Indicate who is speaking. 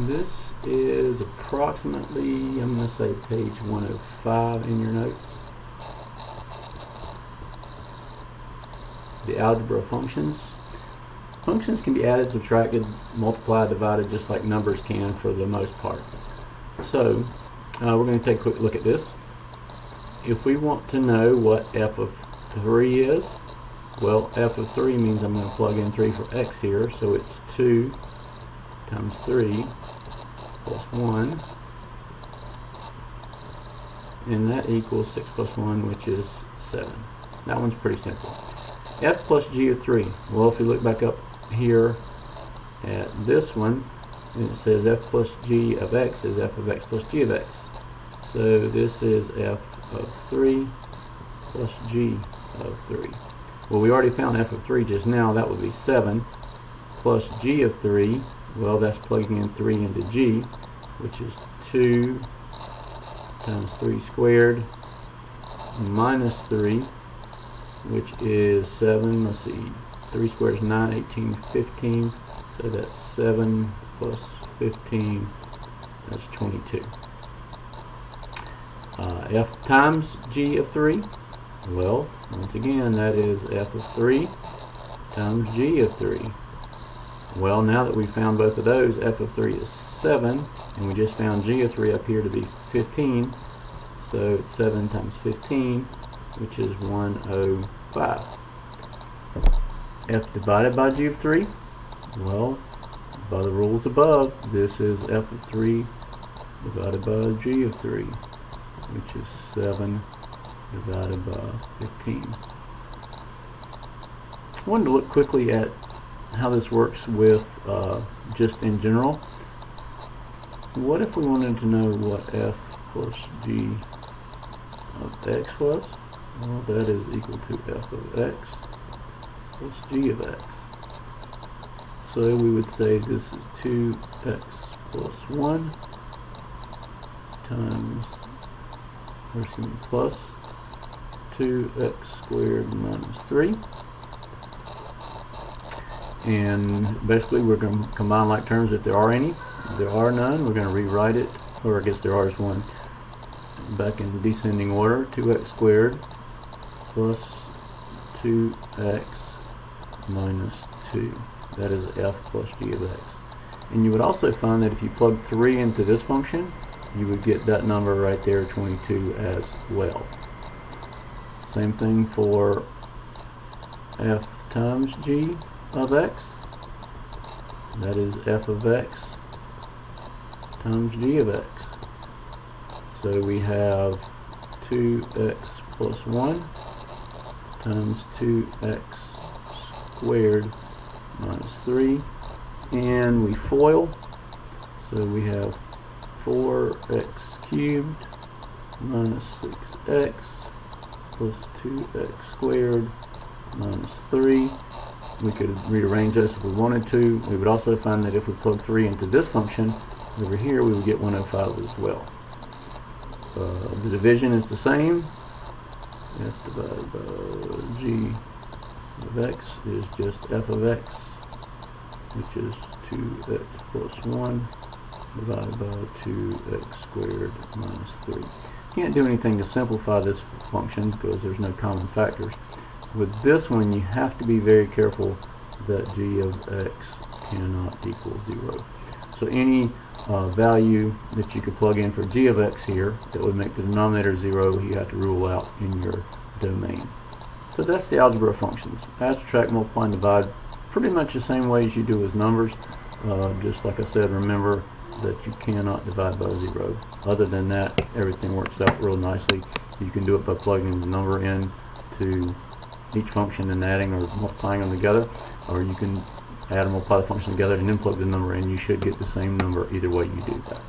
Speaker 1: This is approximately, I'm going to say page 105 in your notes. The Algebra of Functions. Functions can be added, subtracted, multiplied, divided, just like numbers can for the most part. So we're going to take a quick look at this. If we want to know what f of 3 is, well, f of 3 means I'm going to plug in 3 for x here, so it's 2 times 3 plus 1, and that equals 6 plus 1, which is 7. That one's pretty simple. F plus g of 3. Well, if you look back up here at this one, it says f plus g of x is f of x plus g of x. So this is f of 3 plus g of 3. Well, we already found f of 3 just now. That would be 7 plus g of 3. Well, that's plugging in 3 into g, which is 2 times 3 squared minus 3, which is 7. Let's see, 3 squared is 9, 18, 15. So that's 7 plus 15, that's 22. F times g of 3. Well, once again, that is f of 3 times g of 3. Well, now that we found both of those, f of 3 is 7, and we just found g of 3 up here to be 15. So it's 7 times 15, which is 105. F divided by g of 3. Well, by the rules above, this is f of 3 divided by g of 3, which is 7 divided by 15. I wanted to look quickly at how this works with just in general. What if we wanted to know what f plus g of x was? Well, that is equal to f of x plus g of x. So we would say this is 2x plus 1 times, or excuse me, plus 2x squared minus 3. And basically we're going to combine like terms if there are any. If there are none, we're going to rewrite it, or I guess there are is one, back in descending order. 2x squared plus 2x minus 2. That is f plus g of x. And you would also find that if you plug 3 into this function, you would get that number right there, 22, as well. Same thing for f times g of x. That is f of x times g of x. So we have 2x plus 1 times 2x squared minus 3, and we FOIL, so we have 4x cubed minus 6x plus 2x squared minus 3. We could rearrange this if we wanted to. We would also find that if we plug 3 into this function over here, we would get 105 as well. The division is the same. F divided by g of x is just f of x, which is 2x plus 1 divided by 2x squared minus 3. Can't do anything to simplify this function because there's no common factors. With this one, you have to be very careful that g of x cannot equal 0. So any value that you could plug in for g of x here that would make the denominator 0, you have to rule out in your domain. So that's the algebra of functions. Add, subtract, multiply, and divide pretty much the same way as you do with numbers. Just like I said, remember that you cannot divide by 0. Other than that, everything works out real nicely. You can do it by plugging the number in to each function and adding or multiplying them together, or you can add and multiply the function together and then plug the number in. You should get the same number either way you do that.